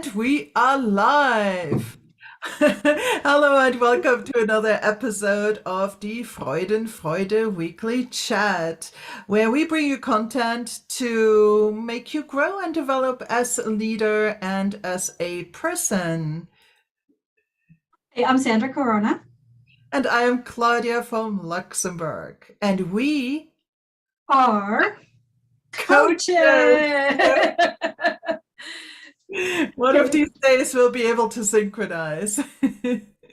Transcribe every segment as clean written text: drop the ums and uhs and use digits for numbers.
And we are live. Hello and welcome to another episode of the FreudenFreude weekly chat, where we bring you content to make you grow and develop as a leader and as a person. Hey, I'm Sandra Corona. And I am Claudia from Luxembourg. And we Our coaches. coaches. One of these days we'll be able to synchronize.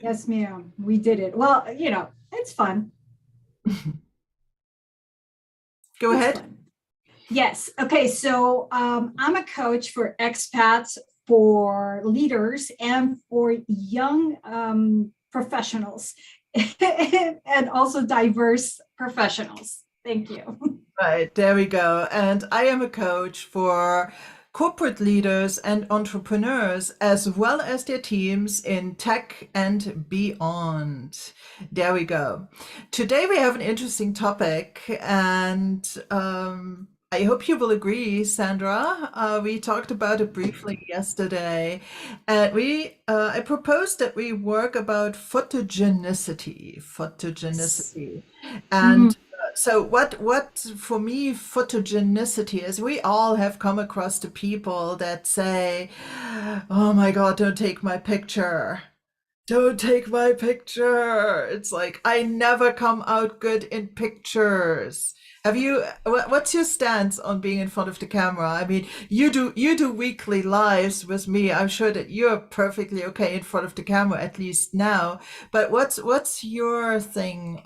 Yes, ma'am. We did it. Well, it's fun. Go It's ahead. fun. Yes. Okay. So I'm a coach for expats, for leaders, and for young professionals, and also diverse professionals. Thank you. Right, there we go. And I am a coach for corporate leaders and entrepreneurs, as well as their teams in tech and beyond. There we go. Today we have an interesting topic, and I hope you will agree, Sandra. We talked about it briefly yesterday, and I proposed that we work about photogenicity, photogenicity, Mhm. and so what for me photogenicity is, we all have come across the people that say, "Oh my God, don't take my picture. Don't take my picture." It's like I never come out good in pictures. What's your stance on being in front of the camera? I mean, you do weekly lives with me. I'm sure that you're perfectly okay in front of the camera, at least now. But what's your thing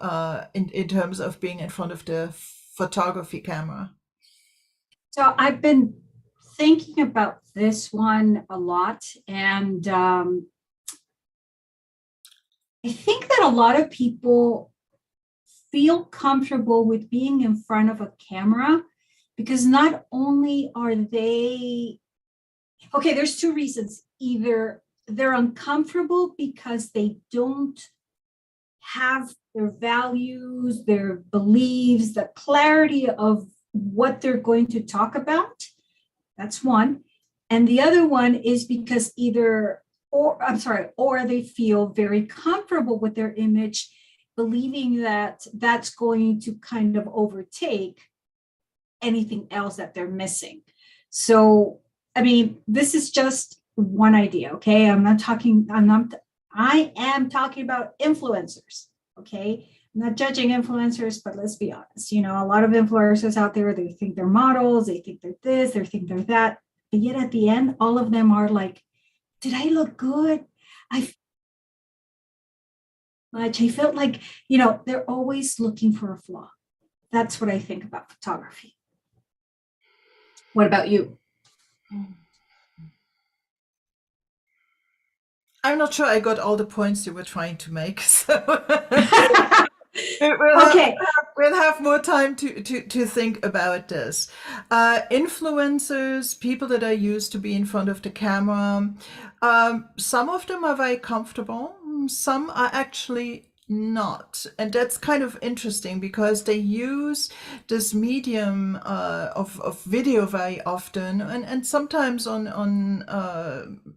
in terms of being in front of the photography camera? So I've been thinking about this one a lot, and I think that a lot of people feel comfortable with being in front of a camera because not only are they, okay, there's two reasons. Either they're uncomfortable because they don't have their values, their beliefs, the clarity of what they're going to talk about. That's one. And the other one is because or they feel very comfortable with their image, believing that that's going to kind of overtake anything else that they're missing. So, I mean, this is just one idea, okay? I am talking about influencers, okay? I'm not judging influencers, but let's be honest. A lot of influencers out there, they think they're models, they think they're this, they think they're that. But yet at the end, all of them are like, did I look good? I I felt like, they're always looking for a flaw. That's what I think about photography. What about you? I'm not sure I got all the points you were trying to make, so Okay. we'll have more time to think about this. Influencers, people that are used to be in front of the camera, some of them are very comfortable, some are actually not. And that's kind of interesting because they use this medium of video very often, and sometimes on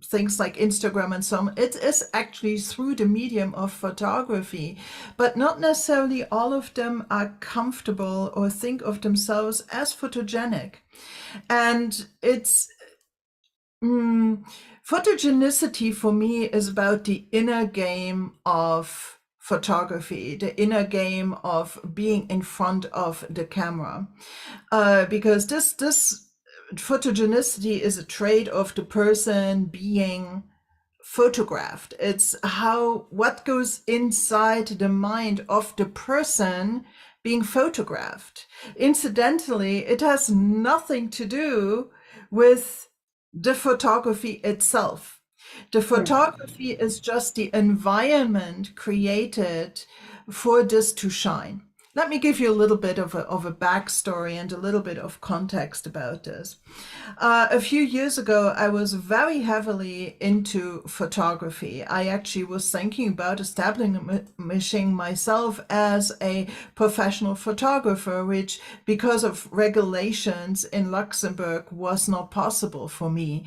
things like Instagram and so on. It is actually through the medium of photography, but not necessarily all of them are comfortable or think of themselves as photogenic. And it's photogenicity for me is about the inner game of photography, the inner game of being in front of the camera, because this photogenicity is a trait of the person being photographed. It's what goes inside the mind of the person being photographed. Incidentally, it has nothing to do with the photography itself. The Right. photography is just the environment created for this to shine. let me give you a little bit of a backstory and a little bit of context about this. A few years ago, I was very heavily into photography. I actually was thinking about establishing myself as a professional photographer, which, because of regulations in Luxembourg, was not possible for me.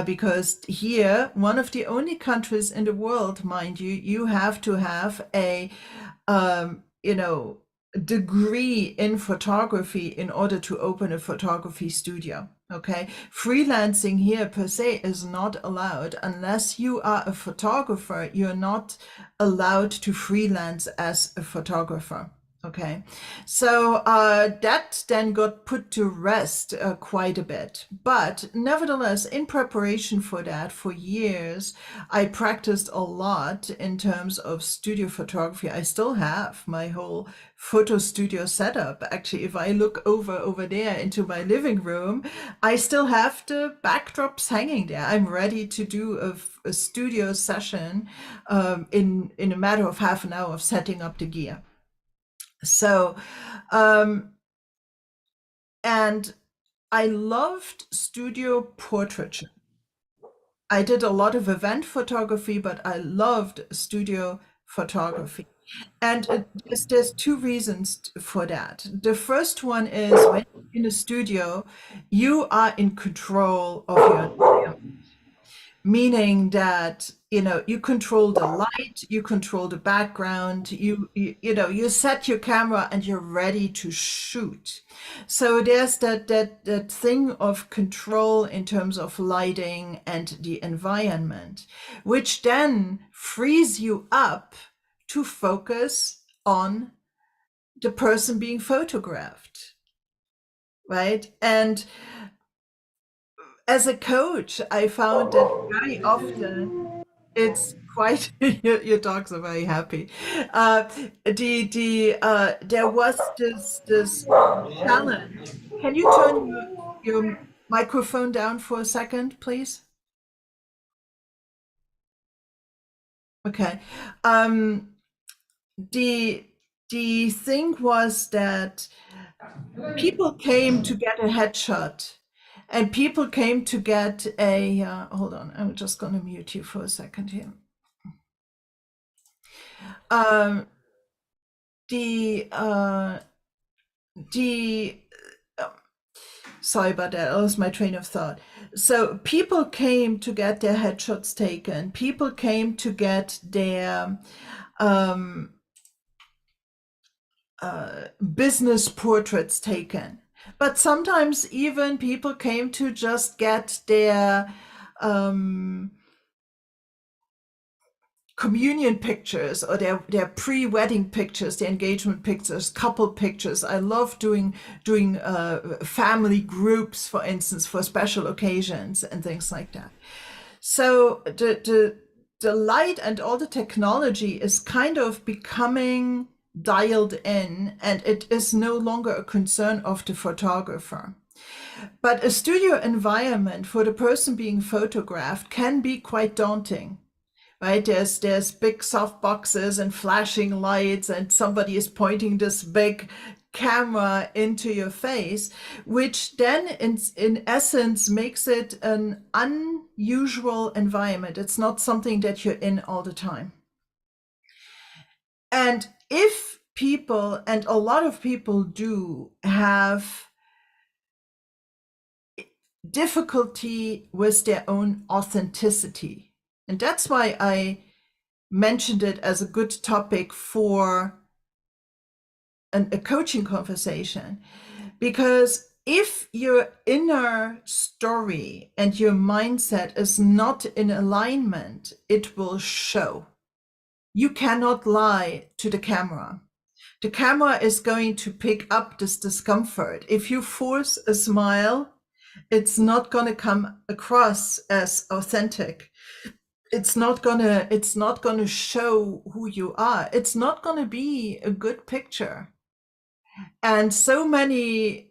Because here, one of the only countries in the world, mind you, you have to have a, you know, degree in photography in order to open a photography studio. Okay, freelancing here per se is not allowed unless you are a photographer. You're not allowed to freelance as a photographer. Okay, so that then got put to rest quite a bit. But nevertheless, in preparation for that, for years, I practiced a lot in terms of studio photography. I still have my whole photo studio setup. Actually, if I look over there into my living room, I still have the backdrops hanging there. I'm ready to do a studio session in a matter of half an hour of setting up the gear. So, and I loved studio portraiture. I did a lot of event photography, but I loved studio photography. And there's two reasons for that. The first one is when you're in a studio, you are in control of your environment, meaning that you control the light, you control the background, you set your camera and you're ready to shoot. So there's that thing of control in terms of lighting and the environment, which then frees you up to focus on the person being photographed, right? And as a coach, I found that very often it's quite your dogs are very happy. There was this challenge. Can you turn your microphone down for a second, please? Okay. Um, the the thing was that people came to get a headshot, and people came to get a. Hold on, I'm just going to mute you for a second here. Um, the uh, the sorry about that, I lost my train of thought. So people came to get their headshots taken. People came to get their um, business portraits taken. But sometimes even people came to just get their communion pictures or their pre-wedding pictures, their engagement pictures, couple pictures. I love doing family groups, for instance, for special occasions and things like that. So the light and all the technology is kind of becoming dialed in, and it is no longer a concern of the photographer. But a studio environment for the person being photographed can be quite daunting, right? There's big soft boxes and flashing lights, and somebody is pointing this big camera into your face, which then in essence makes it an unusual environment. It's not something that you're in all the time. And if people, and a lot of people do, have difficulty with their own authenticity, and that's why I mentioned it as a good topic for a coaching conversation, because if your inner story and your mindset is not in alignment, it will show. You cannot lie to the camera. The camera is going to pick up this discomfort. If you force a smile, it's not going to come across as authentic. It's not gonna show who you are. It's not gonna be a good picture. And so many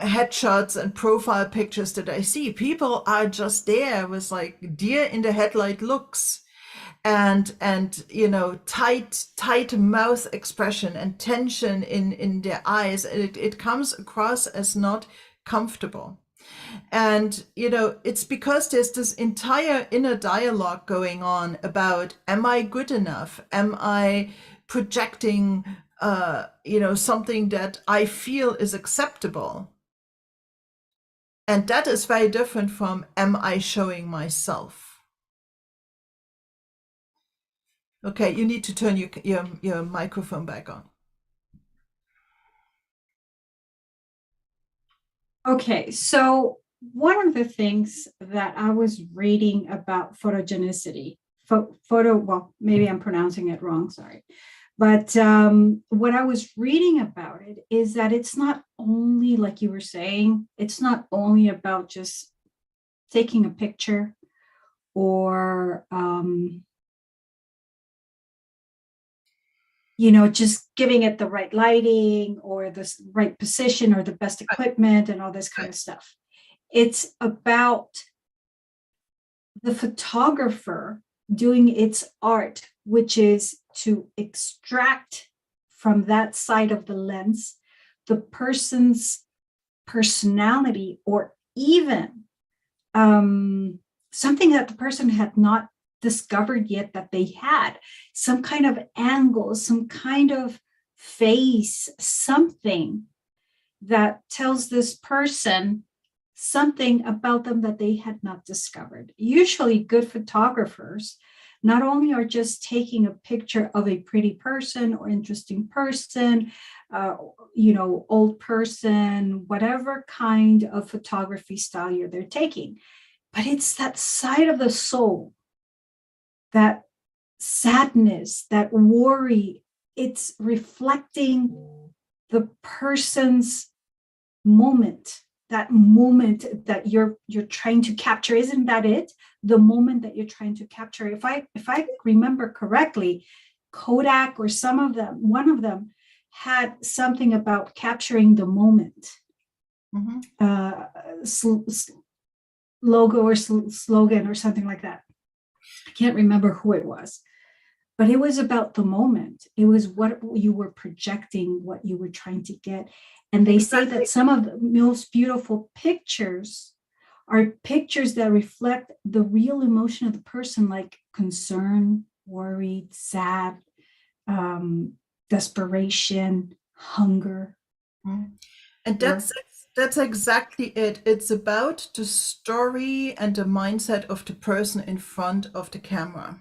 headshots and profile pictures that I see, people are just there with like deer in the headlight looks. and tight mouth expression and tension in their eyes. It comes across as not comfortable. And it's because there's this entire inner dialogue going on about, am I good enough? Am I projecting something that I feel is acceptable? And that is very different from, am I showing myself? Okay, you need to turn your microphone back on. Okay, so one of the things that I was reading about photogenicity, well, maybe I'm pronouncing it wrong, sorry. But what I was reading about it is that it's not only, like you were saying, it's not only about just taking a picture or, just giving it the right lighting or the right position or the best equipment and all this kind of stuff. It's about the photographer doing its art, which is to extract from that side of the lens the person's personality, or even something that the person had not discovered yet that they had, some kind of angle, some kind of face, something that tells this person something about them that they had not discovered. Usually good photographers not only are just taking a picture of a pretty person or interesting person, old person, whatever kind of photography style they're taking, but it's that side of the soul, that sadness, that worry. It's reflecting the person's moment, that moment that you're trying to capture. Isn't that it? The moment that you're trying to capture. If I remember correctly, Kodak or one of them had something about capturing the moment. Logo or slogan or something like that. I can't remember who it was, but it was about the moment. It was what you were projecting, what you were trying to get. And they say that some of the most beautiful pictures are pictures that reflect the real emotion of the person, like concern, worried, sad, desperation, hunger. And that's exactly it. It's about the story and the mindset of the person in front of the camera.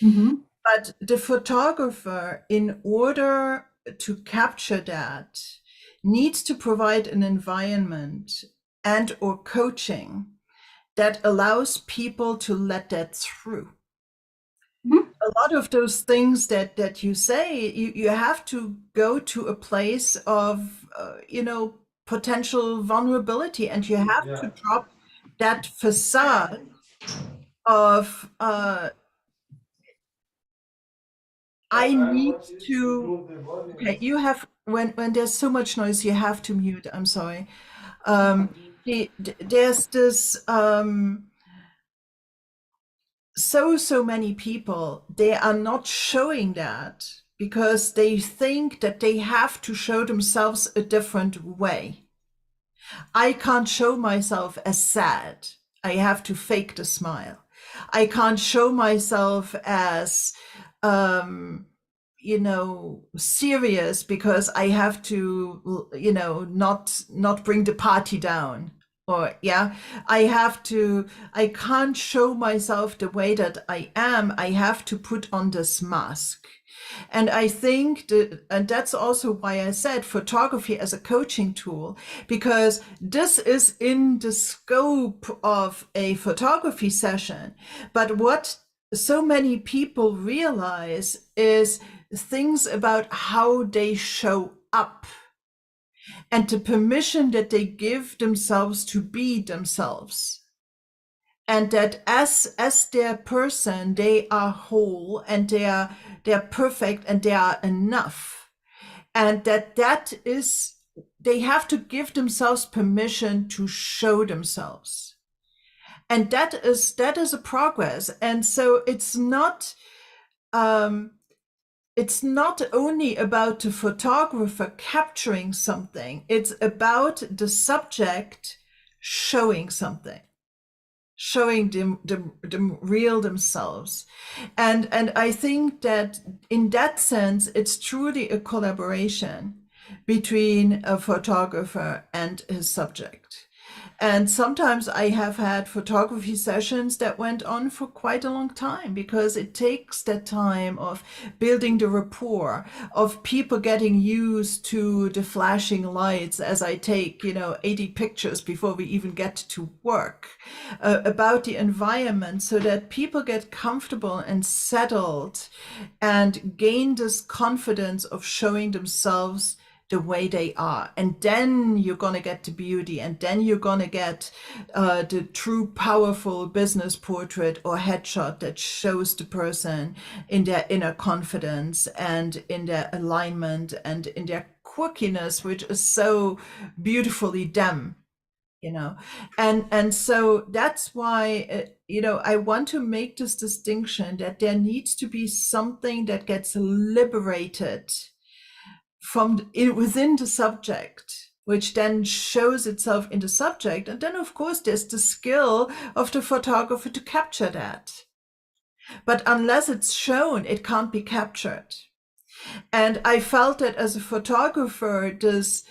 Mm-hmm. But the photographer, in order to capture that, needs to provide an environment and or coaching that allows people to let that through. Mm-hmm. A lot of those things that you say, you have to go to a place of potential vulnerability, and you have to drop that facade of I need to. Okay, you have, when there's so much noise, you have to mute. I'm sorry. There's this so many people, they are not showing that because they think that they have to show themselves a different way. I can't show myself as sad. I have to fake the smile. I can't show myself as serious because I have to not bring the party down. Or I can't show myself the way that I am. I have to put on this mask. And I think and that's also why I said photography as a coaching tool, because this is in the scope of a photography session. But what so many people realize is things about how they show up and the permission that they give themselves to be themselves. And that as their person, they are whole and they're perfect and they are enough. And that is, they have to give themselves permission to show themselves. And that is a progress. And so um, it's not only about the photographer capturing something, it's about the subject showing something, showing them real themselves. And I think that in that sense, it's truly a collaboration between a photographer and his subject. And sometimes I have had photography sessions that went on for quite a long time, because it takes that time of building the rapport, of people getting used to the flashing lights as I take, 80 pictures before we even get to work, about the environment, so that people get comfortable and settled and gain this confidence of showing themselves the way they are. And then you're going to get the beauty, and then you're going to get the true powerful business portrait or headshot that shows the person in their inner confidence and in their alignment and in their quirkiness, which is so beautifully them. And so that's why I want to make this distinction, that there needs to be something that gets liberated within the subject, which then shows itself in the subject. And then of course there's the skill of the photographer to capture that, but unless it's shown, it can't be captured. And I felt that as a photographer, this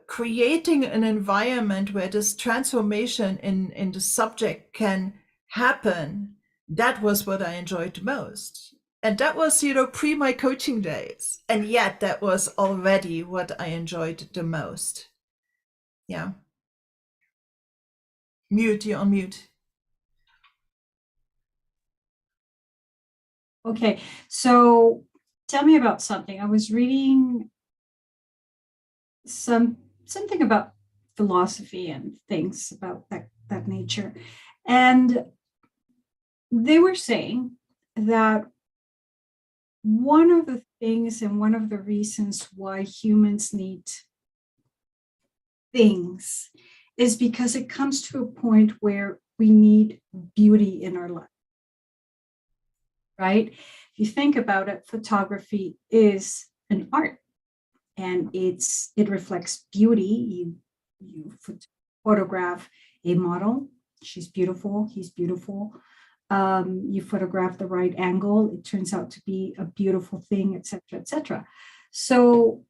creating an environment where this transformation in the subject can happen, that was what I enjoyed the most. And that was, pre my coaching days. And yet that was already what I enjoyed the most. Yeah. Mute, you're on mute. Okay, so tell me about something. I was reading something about philosophy and things about that nature, and they were saying that one of the things and one of the reasons why humans need things is because it comes to a point where we need beauty in our life, right? If you think about it, photography is an art, and it reflects beauty. You photograph a model, she's beautiful, he's beautiful. You photograph the right angle, it turns out to be a beautiful thing, etc., etc. So,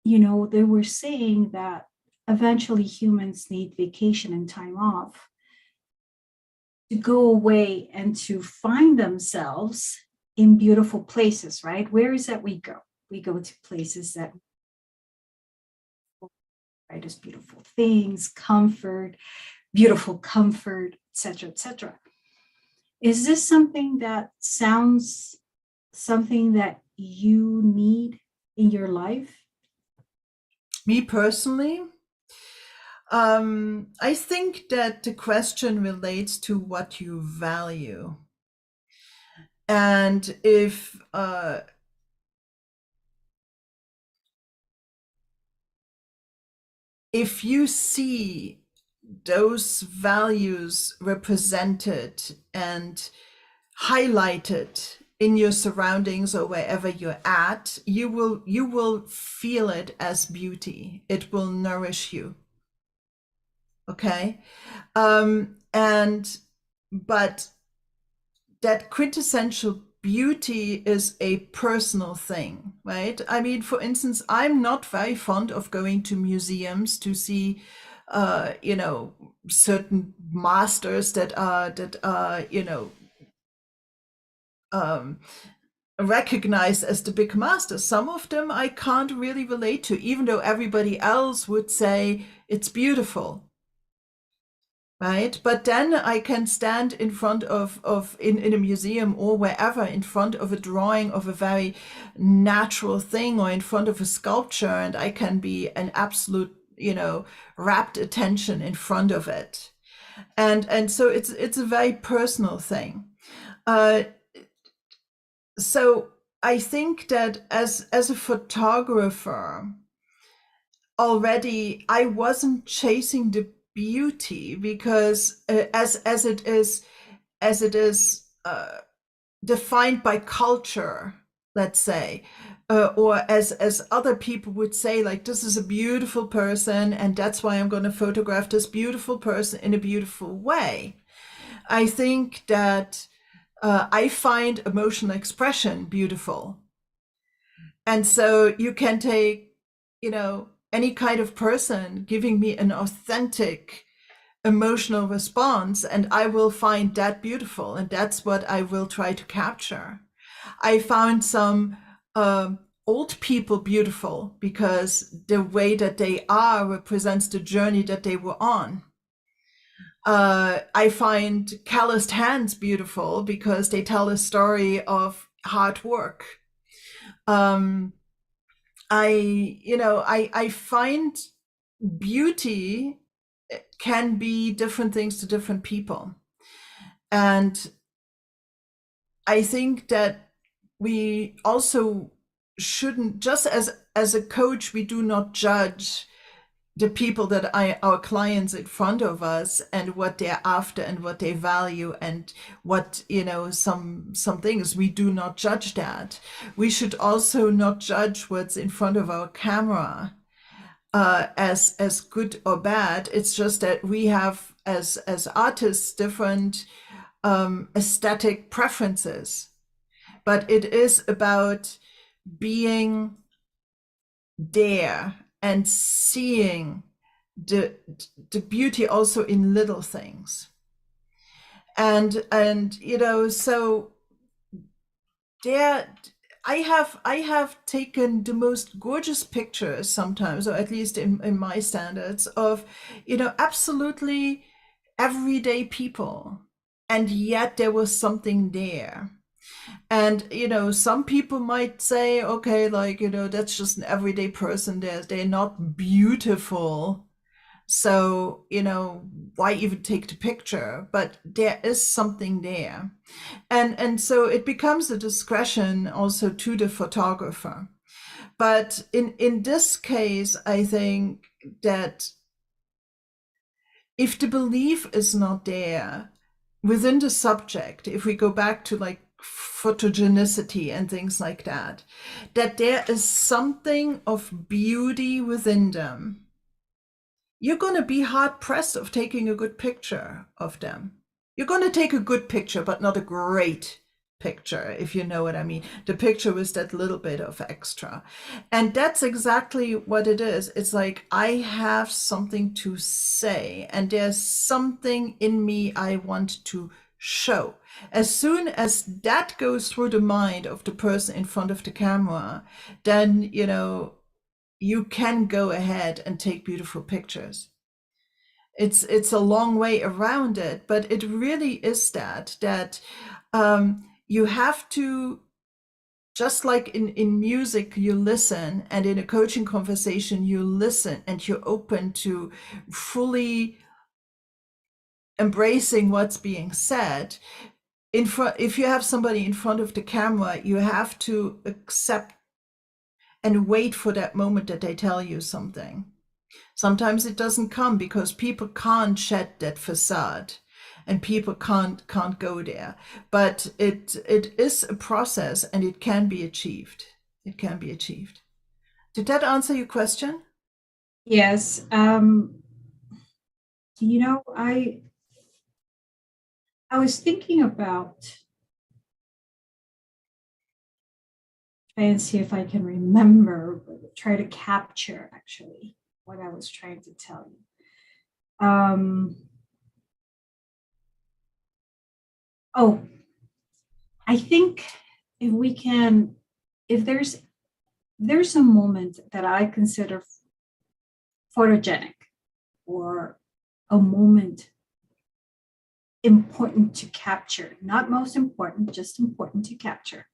they were saying that eventually humans need vacation and time off to go away and to find themselves in beautiful places, right? Where is that we go? We go to places that, right, as beautiful things, comfort, beautiful comfort, etc., etc. Is this something that sounds something that you need in your life? Me personally, I think that the question relates to what you value. And if you see those values represented and highlighted in your surroundings or wherever you're at, you will feel it as beauty. It will nourish you. Okay. But that quintessential beauty is a personal thing, right? I mean, for instance, I'm not very fond of going to museums to see certain masters that are recognized as the big masters. Some of them I can't really relate to, even though everybody else would say it's beautiful. Right? But then I can stand in front in a museum or wherever, in front of a drawing of a very natural thing, or in front of a sculpture, and I can be an absolute, rapt attention in front of it. And so it's a very personal thing. So I think that as a photographer, already I wasn't chasing the beauty, because as it is defined by culture, let's say, or as other people would say, like, this is a beautiful person, and that's why I'm going to photograph this beautiful person in a beautiful way. I think that I find emotional expression beautiful. And so you can take, any kind of person giving me an authentic emotional response, and I will find that beautiful. And that's what I will try to capture. I found some old people beautiful because the way that they are represents the journey that they were on. I find calloused hands beautiful because they tell a story of hard work. Um, I find beauty can be different things to different people. And I think that we also shouldn't, just as a coach, we do not judge the people that our clients in front of us and what they're after and what they value and what, some things. We do not judge that. We should also not judge what's in front of our camera as good or bad. It's just that we have, as artists, different aesthetic preferences. But it is about being there and seeing the the beauty also in little things. And so there, I have taken the most gorgeous pictures sometimes, or at least in my standards, of absolutely everyday people, and yet there was something there. And some people might say, okay, like, that's just an everyday person, they're not beautiful, so why even take the picture? But there is something there. And so it becomes a discretion also to the photographer. But in this case, I think that if the belief is not there within the subject, if we go back to like photogenicity and things like that, that there is something of beauty within them, you're going to be hard pressed of taking a good picture of them. You're going to take a good picture, but not a great picture, if you know what I mean. The picture with that little bit of extra. And that's exactly what it is. It's like, I have something to say, and there's something in me I want to show. As soon as that goes through the mind of the person in front of the camera, then, you can go ahead and take beautiful pictures. It's a long way around it, but it really is that you have to, just like in music, you listen, and in a coaching conversation, you listen, and you're open to fully embracing what's being said. If you have somebody in front of the camera, you have to accept and wait for that moment that they tell you something. Sometimes it doesn't come because people can't shed that facade, and people can't go there. But it is a process, and it can be achieved. It can be achieved. Did that answer your question? Yes. I was thinking about, try and see if I can remember, try to capture actually what I was trying to tell you. Oh, I think if there's a moment that I consider photogenic, or a moment important to capture, not most important, just important to capture,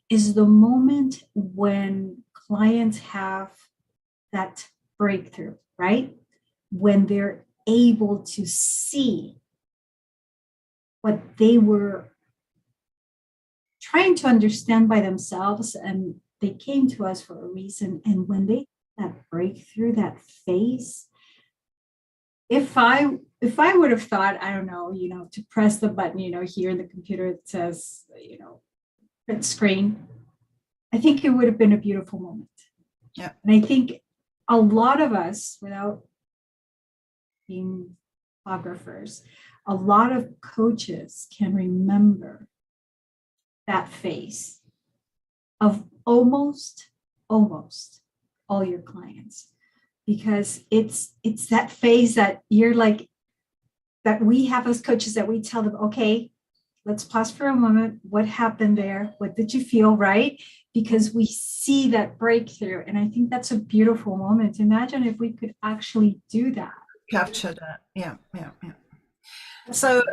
is the moment when clients have that breakthrough, right? When they're able to see what they were trying to understand by themselves, and they came to us for a reason. And when they that breakthrough, that phase, if I would have thought, I don't know, to press the button, here in the computer that says, print screen, I think it would have been a beautiful moment. Yeah. And I think a lot of us, without being photographers, a lot of coaches can remember that face of almost all your clients, because it's that phase that you're like, that we have as coaches, that we tell them, okay, let's pause for a moment. What happened there? What did you feel? Right? Because we see that breakthrough. And I think that's a beautiful moment. Imagine if we could actually do that. Capture that. Yeah. So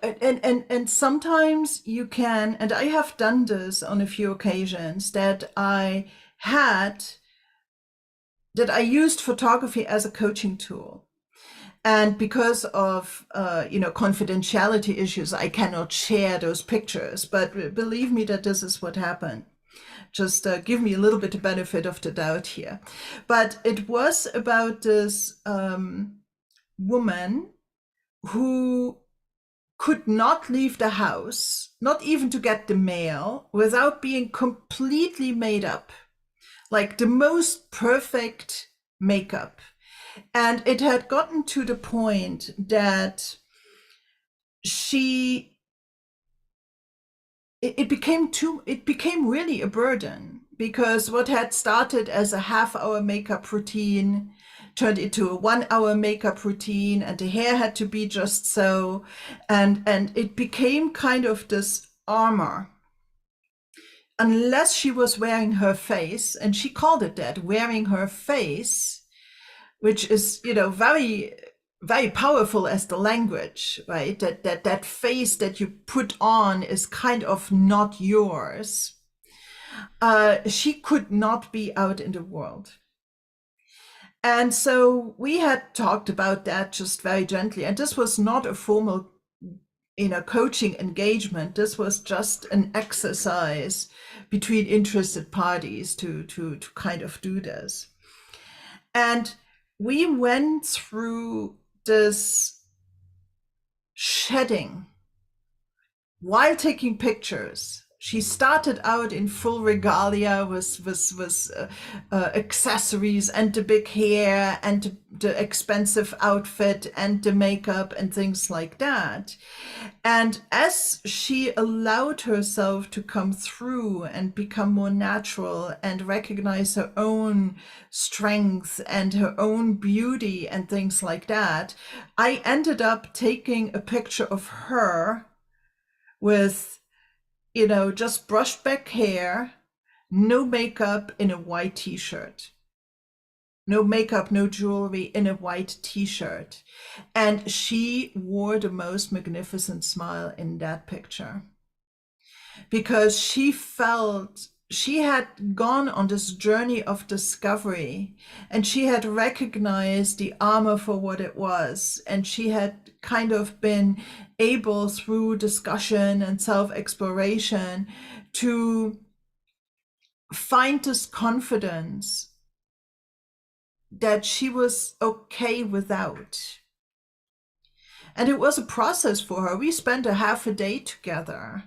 and sometimes you can, and I have done this on a few occasions, that I used photography as a coaching tool. And because of confidentiality issues, I cannot share those pictures. But believe me that this is what happened. Just give me a little bit of benefit of the doubt here. But it was about this woman who could not leave the house, not even to get the mail, without being completely made up, like the most perfect makeup. And it had gotten to the point that it became really a burden, because what had started as a half-hour makeup routine turned into a 1 hour makeup routine, and the hair had to be just so, and it became kind of this armor. Unless she was wearing her face, and she called it that, wearing her face, which is, very, very powerful as the language, right? That face that you put on is kind of not yours. She could not be out in the world. And so we had talked about that just very gently. And this was not a formal, coaching engagement. This was just an exercise between interested parties to kind of do this. And we went through this shedding while taking pictures. She started out in full regalia with accessories and the big hair and the expensive outfit and the makeup and things like that. And as she allowed herself to come through and become more natural and recognize her own strength and her own beauty and things like that, I ended up taking a picture of her with, just brushed back hair, no makeup, in a white t-shirt. No makeup, no jewelry, in a white t-shirt. And she wore the most magnificent smile in that picture, because she felt she had gone on this journey of discovery, and she had recognized the armor for what it was. And she had kind of been able, through discussion and self-exploration, to find this confidence that she was okay without. And it was a process for her. We spent a half a day together,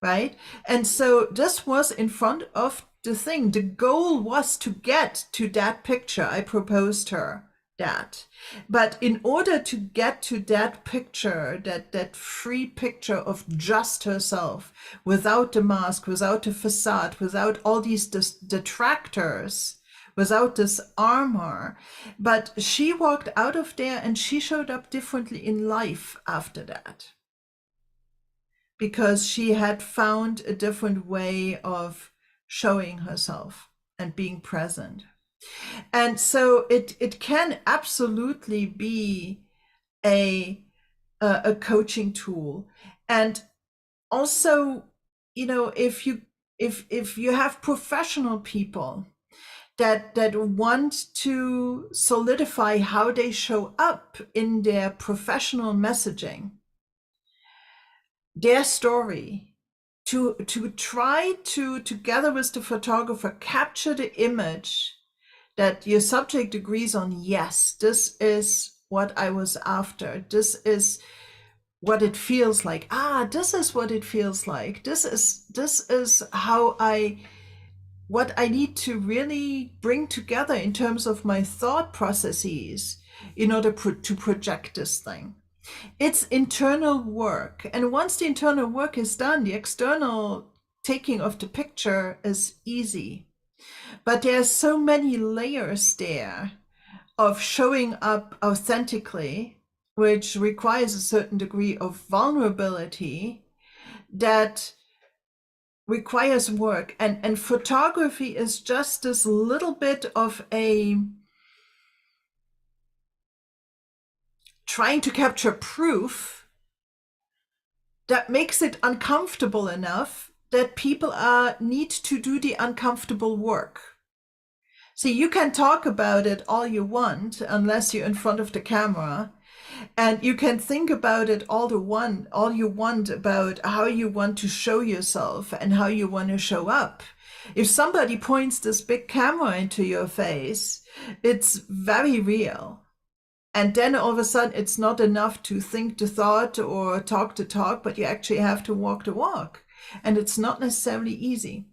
right? And so this was in front of the thing. The goal was to get to that picture. I proposed her that. But in order to get to that picture, that free picture of just herself, without the mask, without the facade, without all these detractors, without this armor. But she walked out of there and she showed up differently in life after that, because she had found a different way of showing herself and being present. And so it can absolutely be a coaching tool. And also, if you have professional people that want to solidify how they show up in their professional messaging, their story, to try to, together with the photographer, capture the image that your subject agrees on. Yes, this is what I was after. This is what it feels like. This is what it feels like. This is how what I need to really bring together in terms of my thought processes in order to project this thing. It's internal work. And once the internal work is done, the external taking of the picture is easy. But there's so many layers there of showing up authentically, which requires a certain degree of vulnerability that requires work. And photography is just this little bit of a trying to capture proof that makes it uncomfortable enough that people need to do the uncomfortable work. See, you can talk about it all you want unless you're in front of the camera, and you can think about it all you want about how you want to show yourself and how you want to show up. If somebody points this big camera into your face, it's very real. And then all of a sudden, it's not enough to think the thought or talk the talk, but you actually have to walk the walk. And it's not necessarily easy.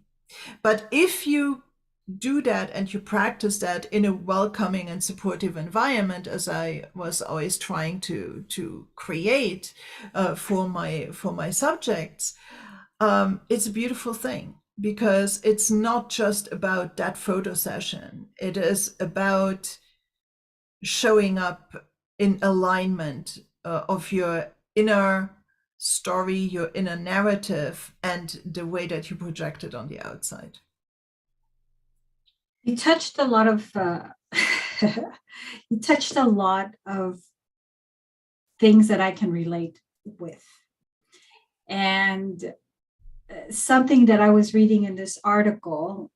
But if you do that and you practice that in a welcoming and supportive environment, as I was always trying to create for my subjects, it's a beautiful thing, because it's not just about that photo session. It is about showing up in alignment of your inner story, your inner narrative, and the way that you project it on the outside. You touched a lot of you touched a lot of things that I can relate with. And something that I was reading in this article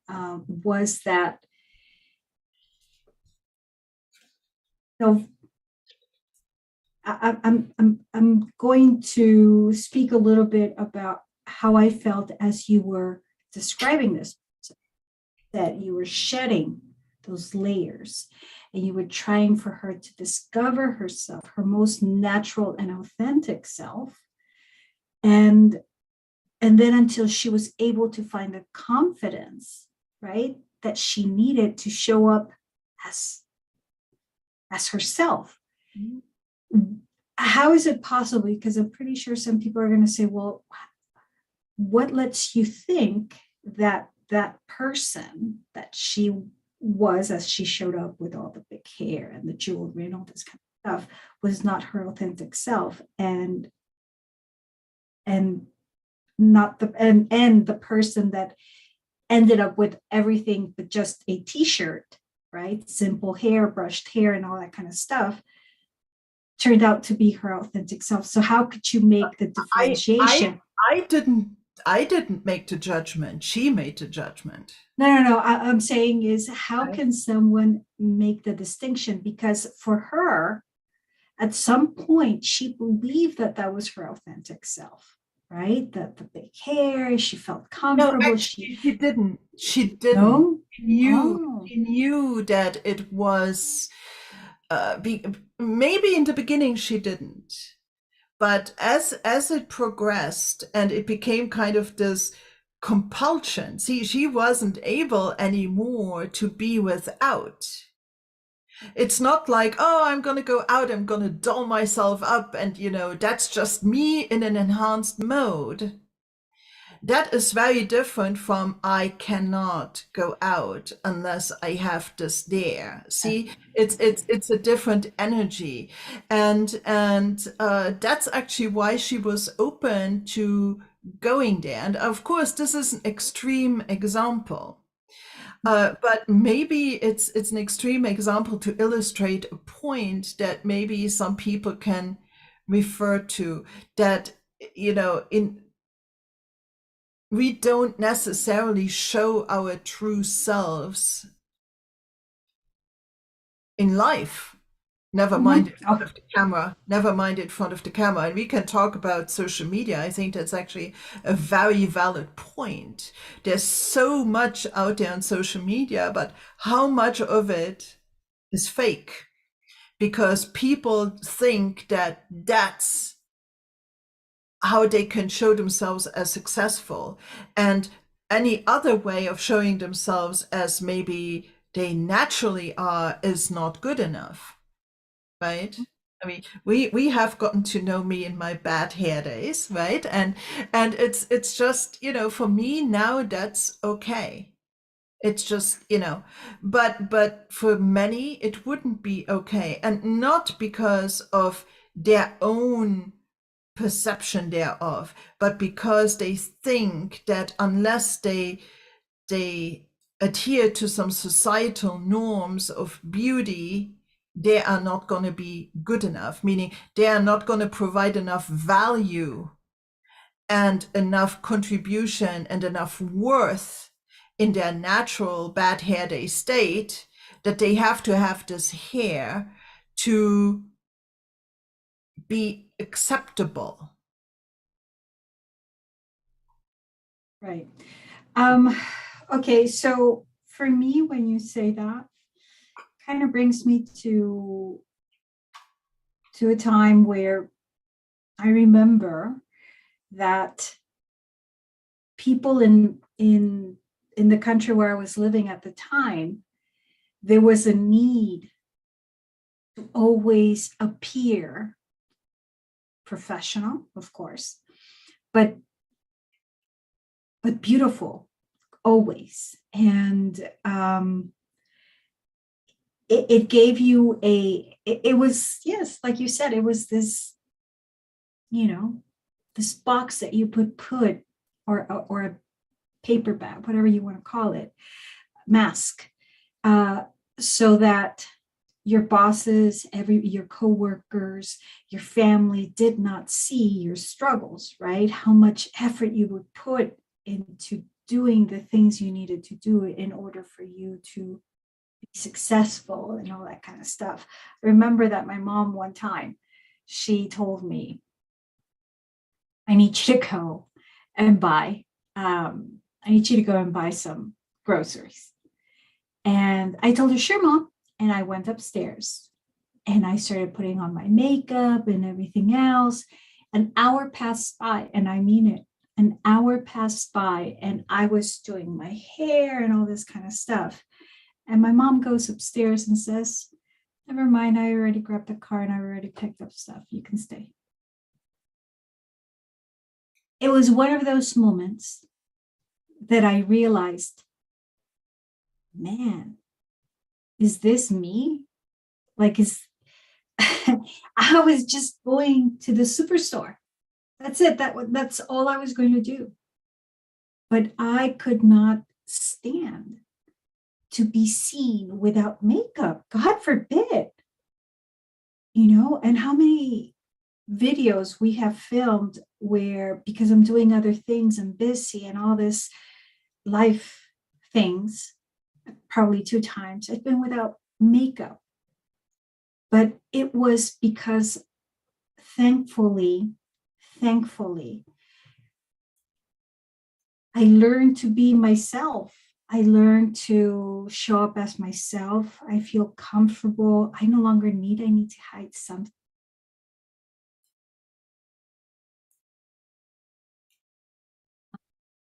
was that, I'm going to speak a little bit about how I felt as you were describing this, that you were shedding those layers and you were trying for her to discover herself, her most natural and authentic self. And then until she was able to find the confidence, right, that she needed to show up as herself. Mm-hmm. How is it possible? Because I'm pretty sure some people are going to say, well, what lets you think that that person that she was, as she showed up with all the big hair and the jewelry and all this kind of stuff, was not her authentic self, and not the person that ended up with everything but just a t-shirt, right? Simple hair, brushed hair, and all that kind of stuff, turned out to be her authentic self. So how could you make the differentiation? I didn't make the judgment. She made the judgment. No. I'm saying is, how can someone make the distinction? Because for her, at some point, she believed that that was her authentic self, right? That the big hair, she felt comfortable. No, actually, she didn't. She didn't. No? She knew that it was, maybe in the beginning she didn't. But as it progressed and it became kind of this compulsion, see, she wasn't able anymore to be without. It's not like, oh, I'm going to go out, I'm going to doll myself up, and, that's just me in an enhanced mode. That is very different from I cannot go out unless I have this there. See, it's a different energy, and that's actually why she was open to going there. And of course, this is an extreme example, but maybe it's an extreme example to illustrate a point that maybe some people can refer to, that we don't necessarily show our true selves in life. Never mind in front of the camera. Never mind in front of the camera. And we can talk about social media. I think that's actually a very valid point. There's so much out there on social media, but how much of it is fake? because people think that that's how they can show themselves as successful. And any other way of showing themselves as maybe they naturally are is not good enough, right? I mean, we have gotten to know me in my bad hair days, right? And it's just, for me now that's okay. It's just, but for many it wouldn't be okay. And not because of their own perception thereof, but because they think that unless they adhere to some societal norms of beauty, they are not going to be good enough, meaning they are not going to provide enough value and enough contribution and enough worth in their natural bad hair day state, that they have to have this hair to be acceptable. Right. Okay, so for me, when you say that, kind of brings me to a time where I remember that people in the country where I was living at the time, there was a need to always appear professional, of course, but beautiful always. And it gave you it was, yes, like you said, it was this, this box that you put or a paper bag, whatever you want to call it, mask, so that your bosses, your coworkers, your family did not see your struggles, right? How much effort you would put into doing the things you needed to do in order for you to be successful and all that kind of stuff. I remember that my mom one time, she told me, I need you to go and buy, I need you to go and buy some groceries. And I told her, sure, Mom. And I went upstairs and I started putting on my makeup and everything else. An hour passed by, and I mean it. An hour passed by, and I was doing my hair and all this kind of stuff. And my mom goes upstairs and says, never mind, I already grabbed the car and I already picked up stuff. You can stay. It was one of those moments that I realized, man, is this me? Like, I was just going to the superstore. That's it. That's all I was going to do. But I could not stand to be seen without makeup. God forbid. And how many videos we have filmed where, because I'm doing other things, I'm busy and all this life things, probably 2 times I've been without makeup. But it was because thankfully, I learned to be myself. I learned to show up as myself. I feel comfortable. I no longer I need to hide something.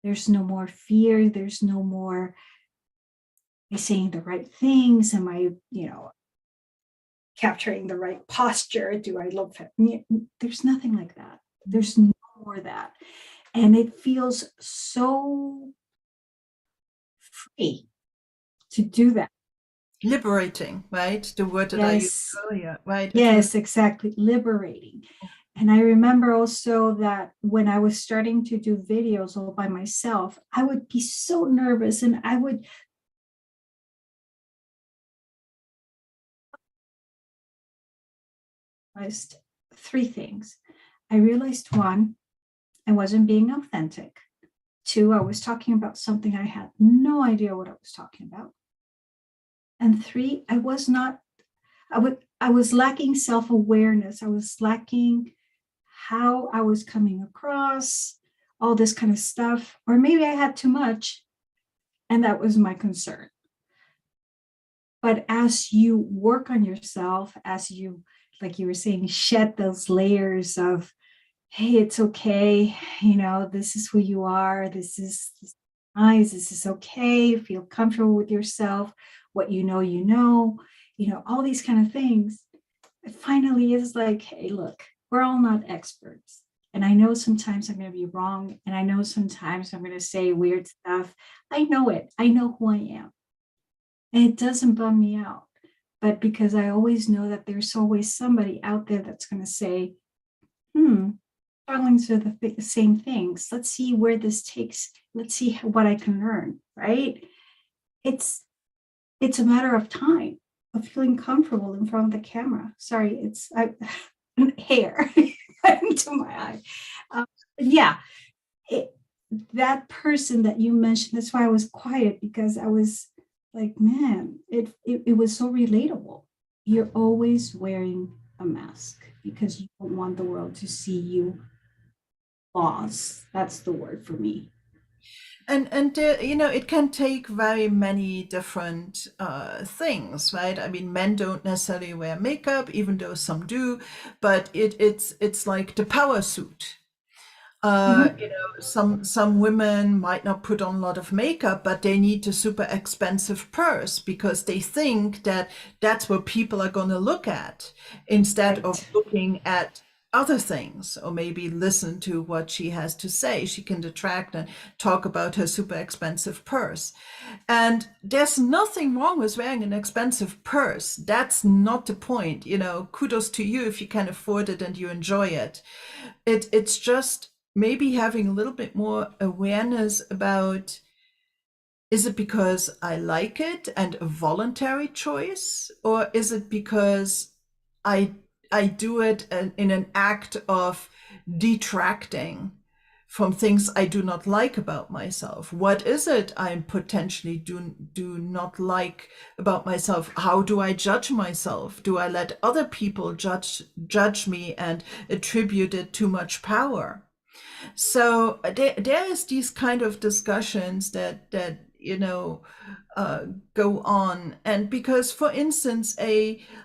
There's no more fear. There's no more, am I saying the right things? Am I, capturing the right posture? Do I look? There's nothing like that. There's no more of that. And it feels so free to do that. Liberating, right? The word that I used Yes. earlier, right? Yes, exactly. Liberating. And I remember also that when I was starting to do videos all by myself, I would be so nervous, and I would realized 3 things. I realized 1, I wasn't being authentic. 2, I was talking about something I had no idea what I was talking about. And 3, I was lacking self-awareness. I was lacking how I was coming across, all this kind of stuff. Or maybe I had too much, and that was my concern. But as you work on yourself, as you, like you were saying, shed those layers of, hey, it's okay, this is who you are, this is nice, this is okay, feel comfortable with yourself, what all these kind of things. It finally is like, hey, look, we're all not experts. And I know sometimes I'm going to be wrong. And I know sometimes I'm going to say weird stuff. I know it. I know who I am. And it doesn't bum me out. But because I always know that there's always somebody out there that's going to say, struggling with the same things. Let's see where this takes. Let's see what I can learn, right? It's a matter of time of feeling comfortable in front of the camera. Sorry, hair into my eye. Yeah, that person that you mentioned, that's why I was quiet, because I was like, man, it was so relatable. You're always wearing a mask because you don't want the world to see you lost. That's the word for me. And it can take very many different things, right? I mean, men don't necessarily wear makeup, even though some do, but it's like the power suit. Mhm. Some women might not put on a lot of makeup, but they need a super expensive purse because they think that that's what people are going to look at instead of Right. looking at other things, or maybe listen to what she has to say. She can detract and talk about her super expensive purse. And there's nothing wrong with wearing an expensive purse. That's not the point. Kudos to you if you can afford it and you enjoy it. It's just maybe having a little bit more awareness about, is it because I like it and a voluntary choice, or is it because I I do it in an act of detracting from things I do not like about myself? What is it I potentially do not like about myself? How do I judge myself? Do I let other people judge me and attribute it too much power? So there is these kind of discussions that go on. And because, for instance,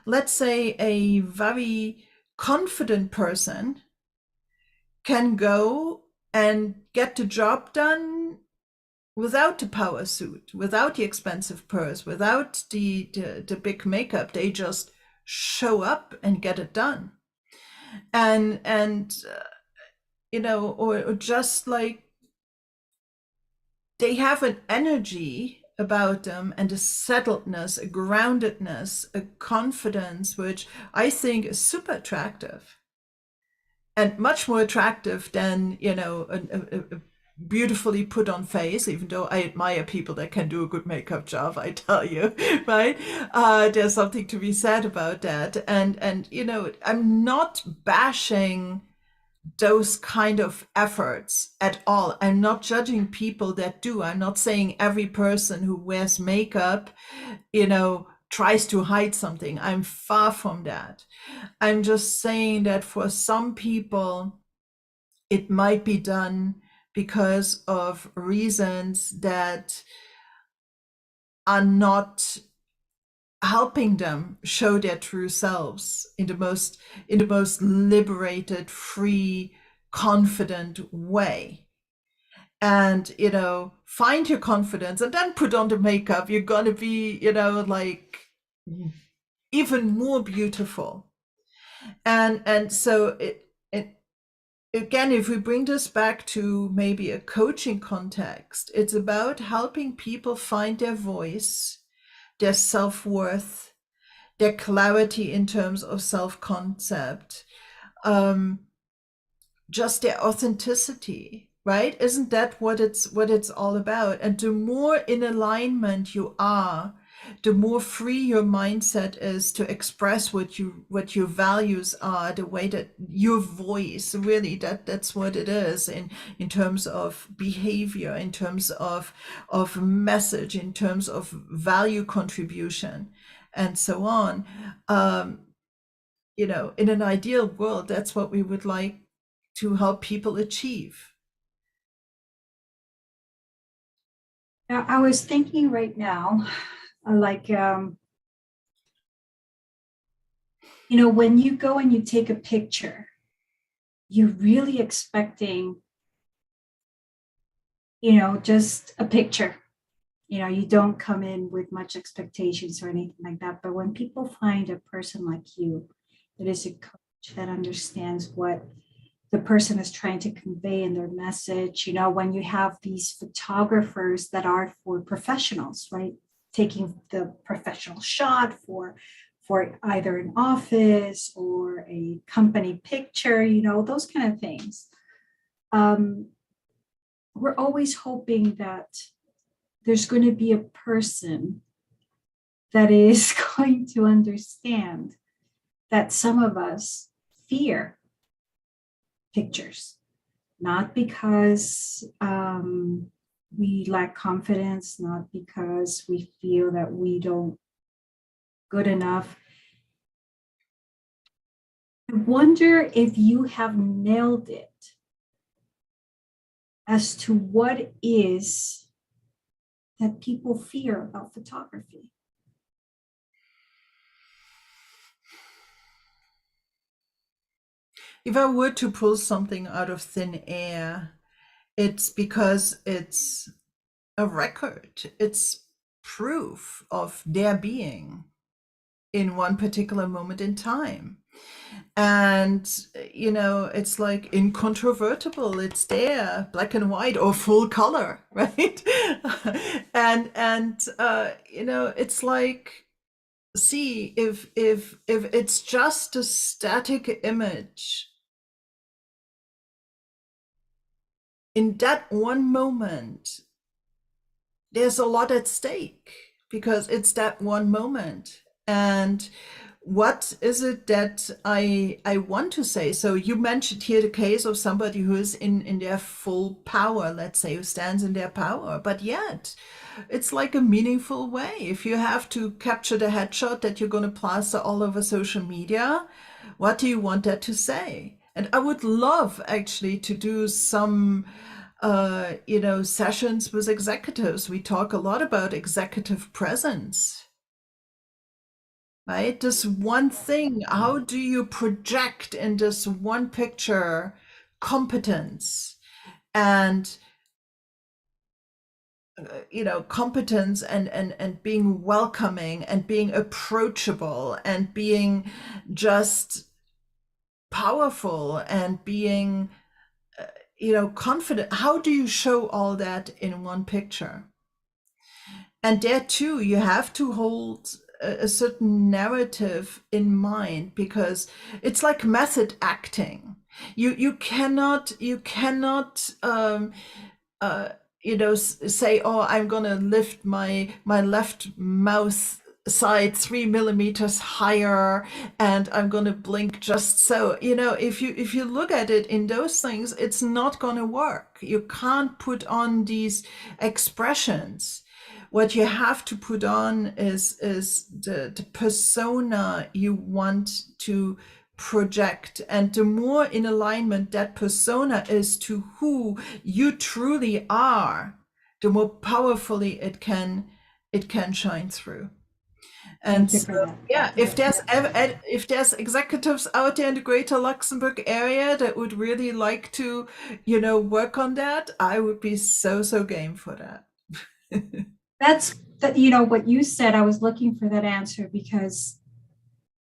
let's say a very confident person can go and get the job done without the power suit, without the expensive purse, without the big makeup. They just show up and get it done. And or just like they have an energy about them and a settledness, a groundedness, a confidence, which I think is super attractive and much more attractive than, a beautifully put on face, even though I admire people that can do a good makeup job, I tell you, right? There's something to be said about that. And I'm not bashing those kind of efforts at all. I'm not judging people that do. I'm not saying every person who wears makeup, tries to hide something. I'm far from that. I'm just saying that for some people, it might be done because of reasons that are not helping them show their true selves in the most liberated, free, confident way. And find your confidence and then put on the makeup. You're gonna be like even more beautiful. And so it again, if we bring this back to maybe a coaching context, it's about helping people find their voice, their self-worth, their clarity in terms of self-concept, um, just their authenticity, right? Isn't that what it's all about? And the more in alignment you are, the more free your mindset is to express what your values are, the way that your voice, really, that's what it is in terms of behavior, in terms of message, in terms of value contribution, and so on. In an ideal world, that's what we would like to help people achieve. Now, I was thinking right now, like You know, when you go and you take a picture, you're really expecting, just a picture. You don't come in with much expectations or anything like that. But when people find a person like you that is a coach that understands what the person is trying to convey in their message, when you have these photographers that are for professionals, right? Taking the professional shot for either an office or a company picture, those kind of things. We're always hoping that there's going to be a person that is going to understand that some of us fear pictures, not because we lack confidence, not because we feel that we don't good enough. I wonder if you have nailed it as to what is that people fear about photography. If I were to pull something out of thin air, it's because it's a record. It's proof of their being in one particular moment in time. And, it's like incontrovertible. It's there, black and white or full color, right? And it's like, see, if it's just a static image, in that one moment, there's a lot at stake because it's that one moment. And what is it that I want to say? So you mentioned here the case of somebody who is in their full power, let's say, who stands in their power, but yet it's like a meaningful way. If you have to capture the headshot that you're going to plaster all over social media, what do you want that to say? And I would love actually to do some sessions with executives. We talk a lot about executive presence, right? This one thing, how do you project in this one picture competence and competence and being welcoming and being approachable and being just powerful and being confident. How do you show all that in one picture? And there too, you have to hold a certain narrative in mind because it's like method acting. You cannot say, oh, I'm gonna lift my left mouth side 3 millimeters higher and I'm gonna blink just so. If you look at it in those things, it's not gonna work. You can't put on these expressions. What you have to put on is the persona you want to project, and the more in alignment that persona is to who you truly are, the more powerfully it can shine through. And Thank you so, for that. yeah, if there's executives out there in the greater Luxembourg area that would really like to work on that, I would be so game for that. That's that, what you said. I was looking for that answer because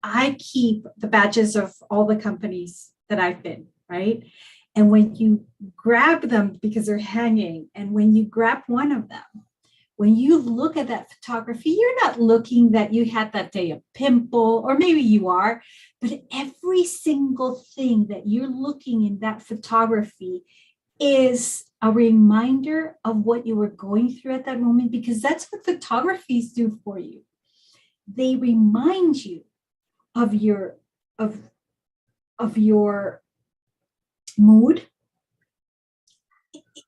I keep the badges of all the companies that I've been, right? And when you grab them because they're hanging, and when you grab one of them, when you look at that photography, you're not looking that you had that day a pimple, or maybe you are, but every single thing that you're looking in that photography is a reminder of what you were going through at that moment, because that's what photographies do for you. They remind you of your mood,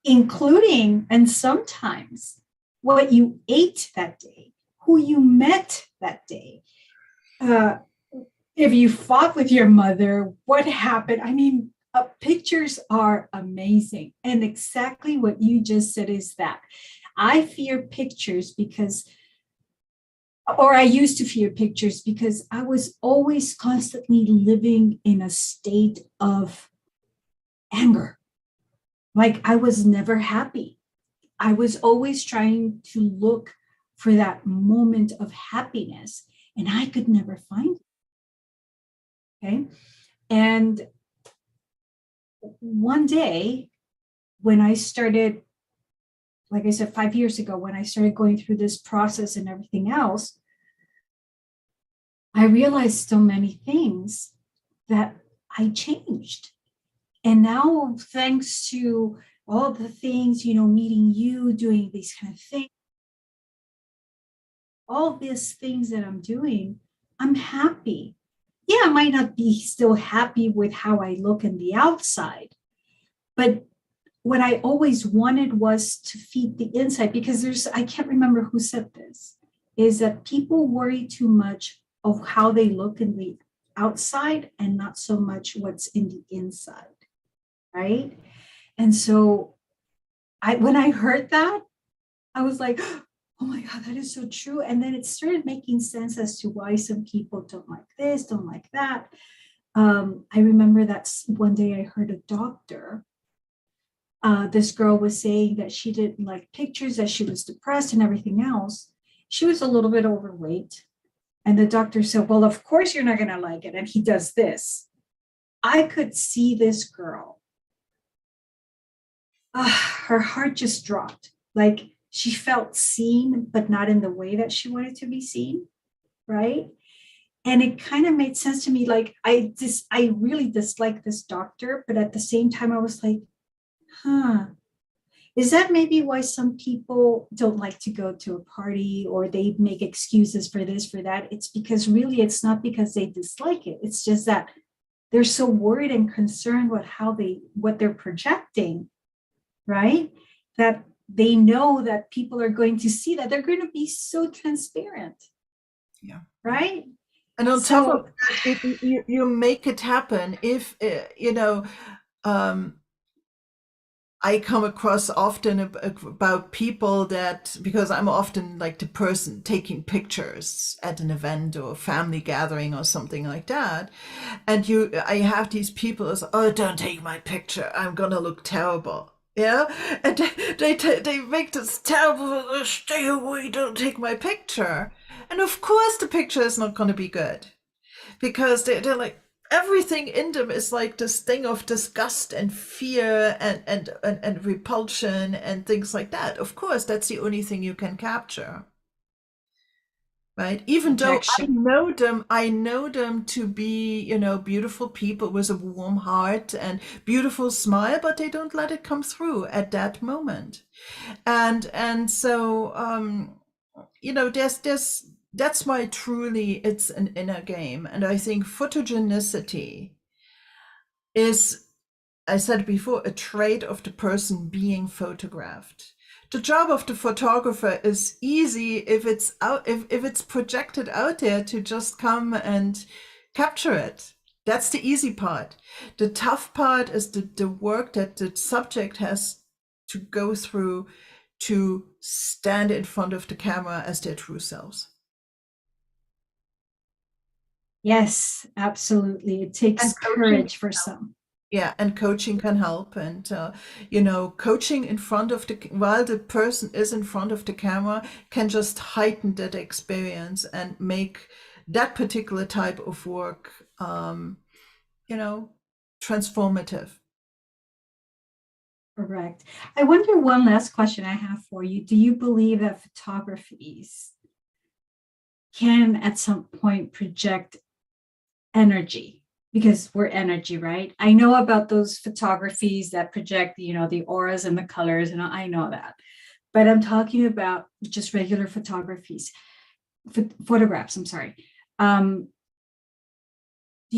including and sometimes what you ate that day, who you met that day, if you fought with your mother, what happened. I mean, pictures are amazing, and exactly what you just said is that I fear pictures because or I used to fear pictures because I was always constantly living in a state of anger. Like I was never happy. I was always trying to look for that moment of happiness and I could never find it. Okay. And one day when I started, like I said, 5 years ago, when I started going through this process and everything else, I realized so many things that I changed. And now, thanks to all the things, meeting you, doing these kind of things, all these things that I'm doing, I'm happy. Yeah, I might not be still happy with how I look in the outside, but what I always wanted was to feed the inside because I can't remember who said this, is that people worry too much of how they look in the outside and not so much what's in the inside, right? And so when I heard that, I was like, oh my God, that is so true. And then it started making sense as to why some people don't like this, don't like that. I remember that one day I heard a doctor. This girl was saying that she didn't like pictures, that she was depressed and everything else. She was a little bit overweight. And the doctor said, well, of course you're not going to like it. And he does this. I could see this girl. Her heart just dropped. Like she felt seen, but not in the way that she wanted to be seen. Right. And it kind of made sense to me. Like I really dislike this doctor, but at the same time, I was like, huh, is that maybe why some people don't like to go to a party or they make excuses for this, for that? It's because really it's not because they dislike it. It's just that they're so worried and concerned with what they're projecting, right? That they know that people are going to see that they're going to be so transparent. Yeah. Right. And on top of So, that, you make it happen if, I come across often about people that, because I'm often like the person taking pictures at an event or family gathering or something like that. And I have these people as, oh, don't take my picture. I'm going to look terrible. Yeah. And they make this terrible, stay away, don't take my picture. And of course the picture is not going to be good because they're like, everything in them is like this thing of disgust and fear and repulsion and things like that. Of course, that's the only thing you can capture, right? Even though projection. I know them to be, beautiful people with a warm heart and beautiful smile, but they don't let it come through at that moment. And so there's that's why truly it's an inner game. And I think photogenicity is, I said before, a trait of the person being photographed. The job of the photographer is easy if it's out, if it's projected out there to just come and capture it. That's the easy part. The tough part is the work that the subject has to go through to stand in front of the camera as their true selves. Yes, absolutely. It And takes coaching, courage for some. yeah, and coaching can help. And, coaching in front of while the person is in front of the camera can just heighten that experience and make that particular type of work, you know, transformative. Correct. I wonder one last question I have for you. Do you believe that photographies can at some point project energy? Because we're energy, right? I know about those photographies that project, the auras and the colors, and I know that. But I'm talking about just regular photographs, I'm sorry. Do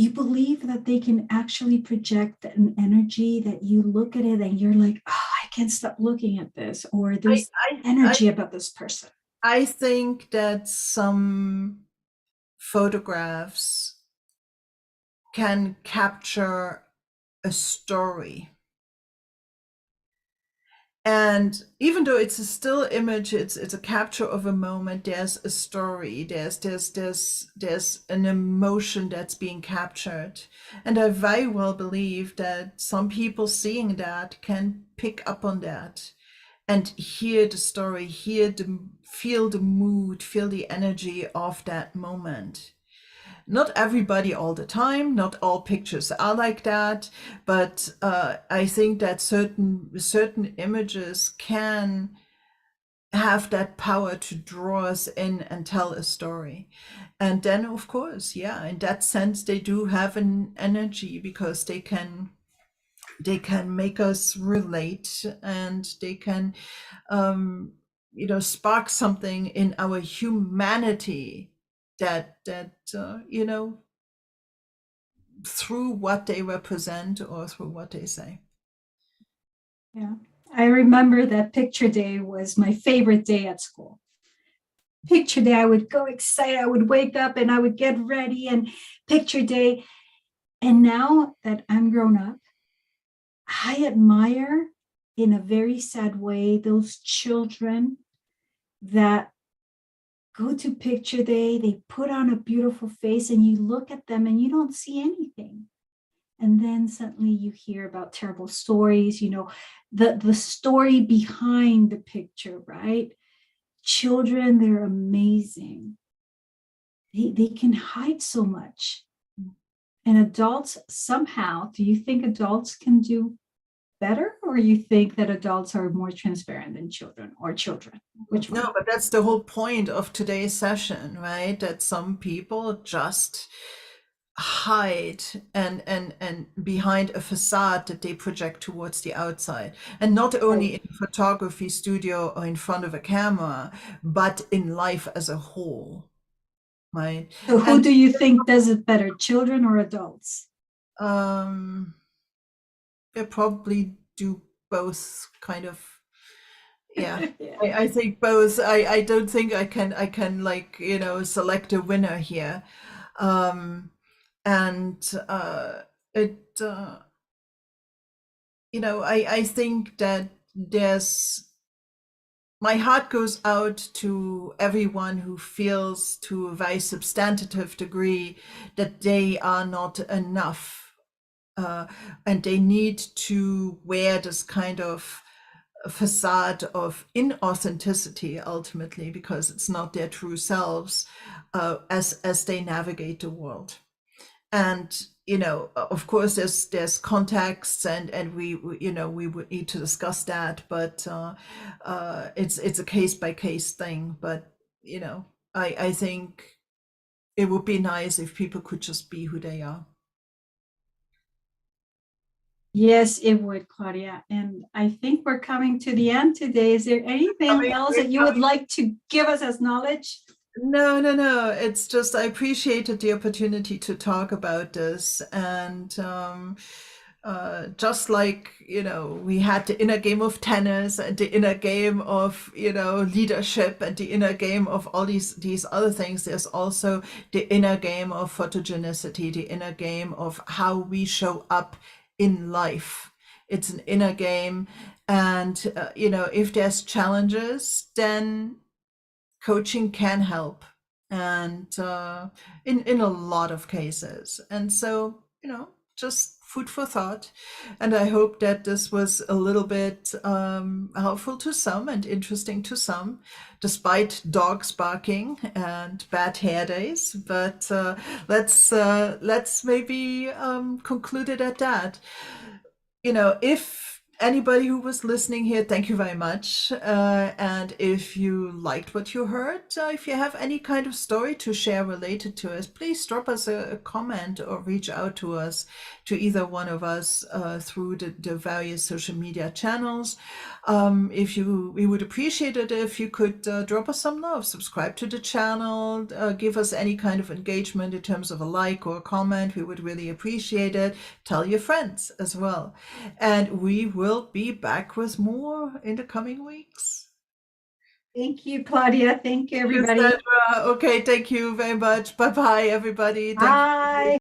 you believe that they can actually project an energy that you look at it and you're like, oh, I can't stop looking at this, or I, there's I, I, energy about this person? I think that some photographs can capture a story. And even though it's a still image, it's a capture of a moment. There's a story. There's an emotion that's being captured, and I very well believe that some people seeing that can pick up on that and hear the story, feel the mood, feel the energy of that moment. Not everybody all the time, not all pictures are like that, but I think that certain images can have that power to draw us in and tell a story. And then of course, yeah, in that sense they do have an energy because they can make us relate, and they can spark something in our humanity that through what they represent or through what they say. Yeah. I remember that picture day was my favorite day at school. Picture day, I would go excited. I would wake up and I would get ready and picture day. And now that I'm grown up, I admire in a very sad way those children that go to picture day, they put on a beautiful face, and you look at them and you don't see anything. And then suddenly you hear about terrible stories, the story behind the picture, right? Children, they're amazing. They can hide so much. And adults, somehow, do you think adults can do better, or you think that adults are more transparent than children, or children? Which No, one? but that's the whole point of today's session, right? That some people just hide and behind a facade that they project towards the outside, and not Right. only in a photography studio or in front of a camera, but in life as a whole, right? So who And do you think does it better, children or adults? um they probably do both, kind of. Yeah, Yeah. I think both. I don't think I can like select a winner here. um and it I think that there's my heart goes out to everyone who feels to a very substantive degree that they are not enough, uh, and they need to wear this kind of facade of inauthenticity ultimately, because it's not their true selves, as they navigate the world. And of course there's context, and we would need to discuss that, but it's a case by case thing. But I think it would be nice if people could just be who they are. Yes, it would, Claudia. And I think we're coming to the end today. Is there anything else We're that you would coming. like to give us as knowledge? No, no, no. It's just I appreciated the opportunity to talk about this, and just like we had the inner game of tennis and the inner game of leadership and the inner game of all these other things. There's also the inner game of photogenicity, the inner game of how we show up in life. It's an inner game, and if there's challenges, then coaching can help, and in a lot of cases. And so just food for thought, and I hope that this was a little bit helpful to some and interesting to some, despite dogs barking and bad hair days. But let's maybe conclude it at that. If anybody who was listening here, thank you very much. And if you liked what you heard, if you have any kind of story to share related to us, please drop us a comment or reach out to us, to either one of us, through the various social media channels. We would appreciate it if you could drop us some love, subscribe to the channel, give us any kind of engagement in terms of a like or a comment. We would really appreciate it. Tell your friends as well. And we will be back with more in the coming weeks. Thank you, Claudia. Thank you, Thank you, everybody. Sandra. Okay, thank you very much. Bye bye, everybody. Thank you. Bye.